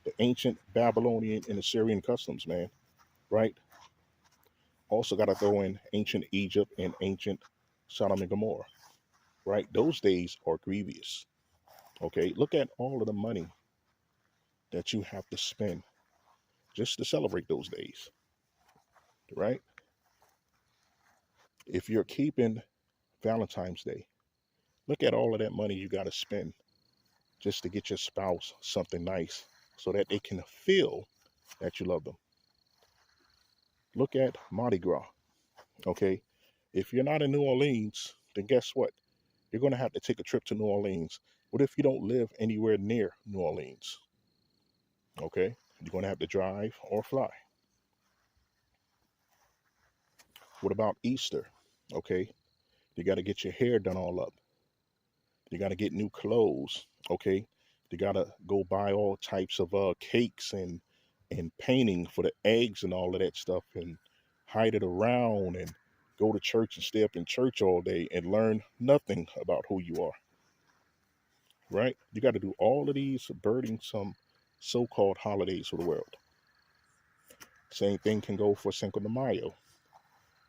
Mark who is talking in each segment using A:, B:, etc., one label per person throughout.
A: the ancient Babylonian and Assyrian customs, man, right? Also got to throw in ancient Egypt and ancient Sodom and Gomorrah, right? Those days are grievous. Okay, look at all of the money that you have to spend just to celebrate those days, right? If you're keeping Valentine's Day, look at all of that money you got to spend just to get your spouse something nice so that they can feel that you love them. Look at Mardi Gras, okay? If you're not in New Orleans, then guess what? You're going to have to take a trip to New Orleans. What if you don't live anywhere near New Orleans? Okay, you're going to have to drive or fly. What about Easter? Okay, you got to get your hair done all up. You got to get new clothes. Okay, you got to go buy all types of cakes and painting for the eggs and all of that stuff and hide it around and go to church and stay up in church all day and learn nothing about who you are. Right? You got to do all of these burdensome so-called holidays for the world. Same thing can go for Cinco de Mayo.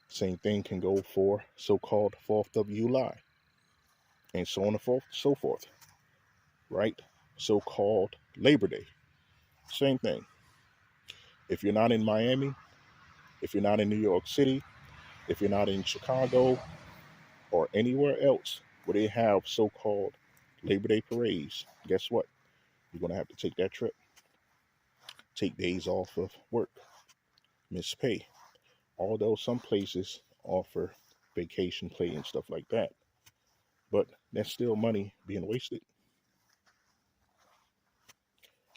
A: Same thing can go for so-called 4th of July, and so on and so forth, right? So-called Labor Day. Same thing. If you're not in Miami, if you're not in New York City, if you're not in Chicago or anywhere else where they have so-called Labor Day parades, guess what? You're going to have to take that trip. Take days off of work, miss pay. Although some places offer vacation pay and stuff like that, but that's still money being wasted.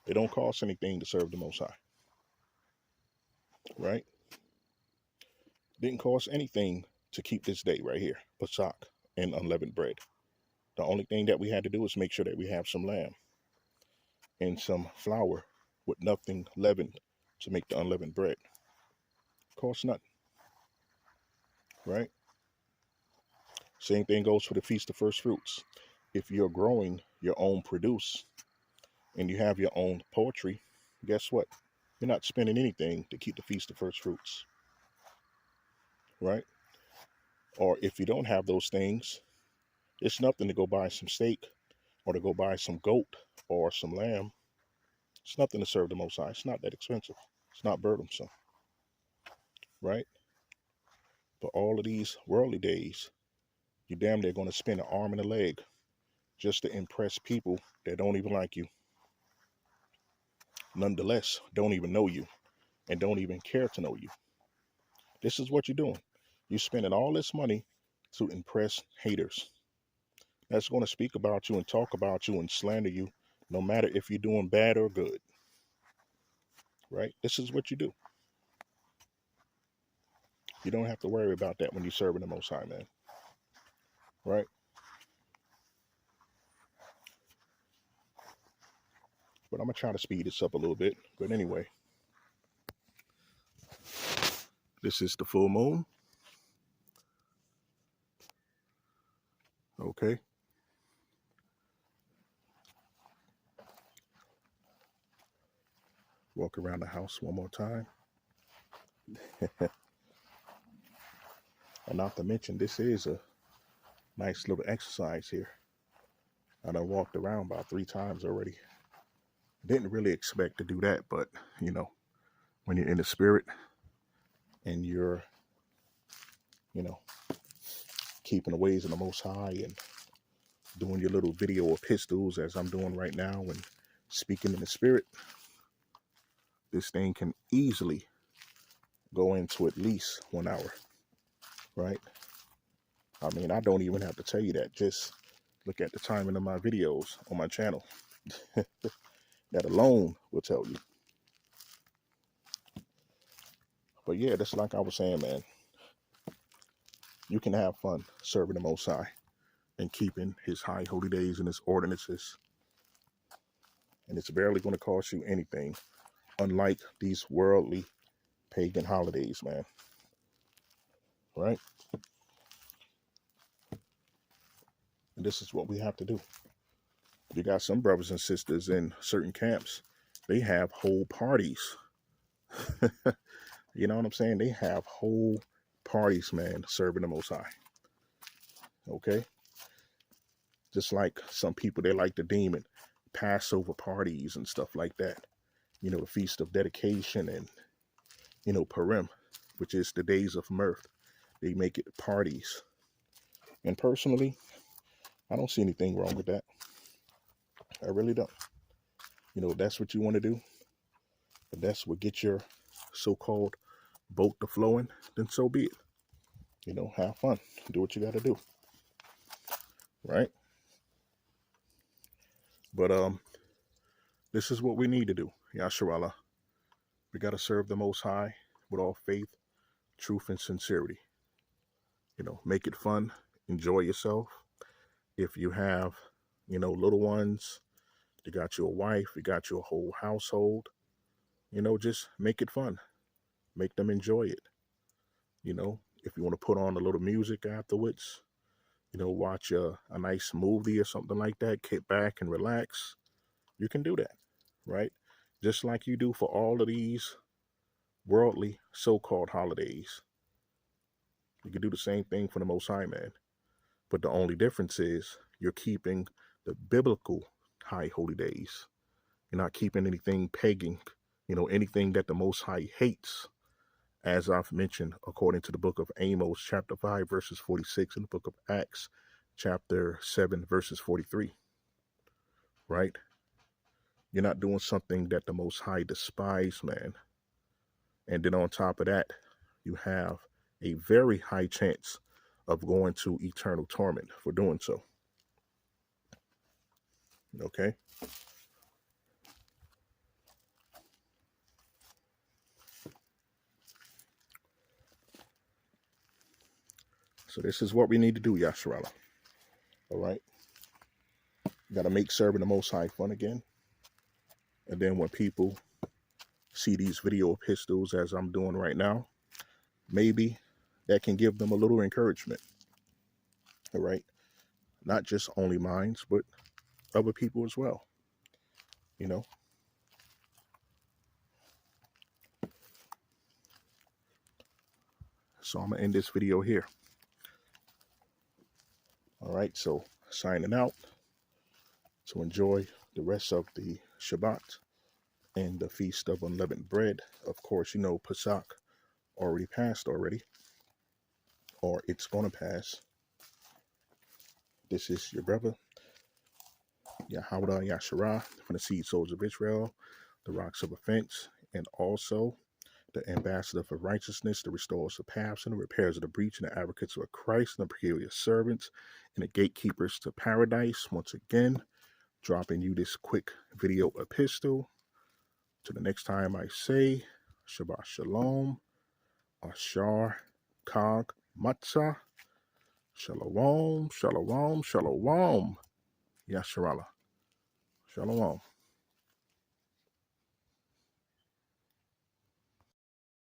A: It don't cost anything to serve the Most High, right? Didn't cost anything to keep this day right here, Pasach and unleavened bread. The only thing that we had to do is make sure that we have some lamb and some flour with nothing leavened to make the unleavened bread. Cost nothing, right? Same thing goes for the Feast of First Fruits. If you're growing your own produce and you have your own poetry, guess what? You're not spending anything to keep the Feast of First Fruits, right? Or if you don't have those things, it's nothing to go buy some steak or to go buy some goat or some lamb. It's nothing to serve the Most High. It's not that expensive. It's not burdensome, right? But all of these worldly days, you damn near going to spend an arm and a leg just to impress people that don't even like you, nonetheless, don't even know you and don't even care to know you. This is what you're doing. You're spending all this money to impress haters. That's going to speak about you and talk about you and slander you, no matter if you're doing bad or good, right? This is what you do. You don't have to worry about that when you're serving the Most High, man, right? But I'm going to try to speed this up a little bit. But anyway, this is the full moon. Okay. Walk around the house one more time. And not to mention, this is a nice little exercise here. I done walked around about 3 times already. Didn't really expect to do that, but you know, when you're in the spirit and you're, you know, keeping the ways of the Most High and doing your little video epistles as I'm doing right now and speaking in the spirit, this thing can easily go into at least 1 hour, right? I mean, I don't even have to tell you that. Just look at the timing of my videos on my channel. That alone will tell you. But yeah, that's like I was saying, man. You can have fun serving the Most High and keeping his high holy days and his ordinances. And it's barely going to cost you anything, unlike these worldly pagan holidays, man. Right? And this is what we have to do. You got some brothers and sisters in certain camps They have whole parties. You know what I'm saying? They have whole parties, man, serving the Most High. Okay? Just like some people, they like to deem it Passover parties and stuff like that. You know, the Feast of Dedication and, you know, Purim, which is the days of mirth. They make it parties. And personally, I don't see anything wrong with that. I really don't. You know, if that's what you want to do, if that's what gets your so-called boat to flowing, then so be it. You know, have fun. Do what you got to do. Right? But this is what we need to do. Yasharallah. We got to serve the Most High with all faith, truth, and sincerity. You know, make it fun. Enjoy yourself. If you have, you know, little ones, you got your wife, you got your whole household, you know, just make it fun. Make them enjoy it. You know, if you want to put on a little music afterwards, you know, watch a nice movie or something like that, kick back and relax, you can do that, right? Just like you do for all of these worldly so-called holidays. You can do the same thing for the Most High, man. But the only difference is you're keeping the biblical high holy days. You're not keeping anything pagan, you know, anything that the Most High hates. As I've mentioned, according to the book of Amos, chapter 5, verses 46, and the book of Acts, chapter 7, verses 43. Right? You're not doing something that the Most High despises, man. And then on top of that, you have a very high chance of going to eternal torment for doing so. Okay? So this is what we need to do, Yasharallah. All right? You got to make serving the Most High fun again. And then when people see these video epistles as I'm doing right now, maybe that can give them a little encouragement. All right? Not just only mine, but other people as well. You know? So I'm going to end this video here. All right, so signing out. So enjoy the rest of the Shabbat and the Feast of Unleavened Bread. Of course, you know, Pasach already passed already, or it's going to pass. This is your brother, Yahweh Yasharah, from the Seed Souls of Israel, the Rocks of Offense, and also the Ambassador for Righteousness, the Restorers of Paths, and the Repairs of the Breach, and the Advocates of Christ, and the Peculiar Servants, and the Gatekeepers to Paradise. Once again, dropping you this quick video epistle. Till the next time I say, Shabbat Shalom, Ashar, Chag, Matzah, Shalom, Shalom, Shalom, Yasharallah, Shalom.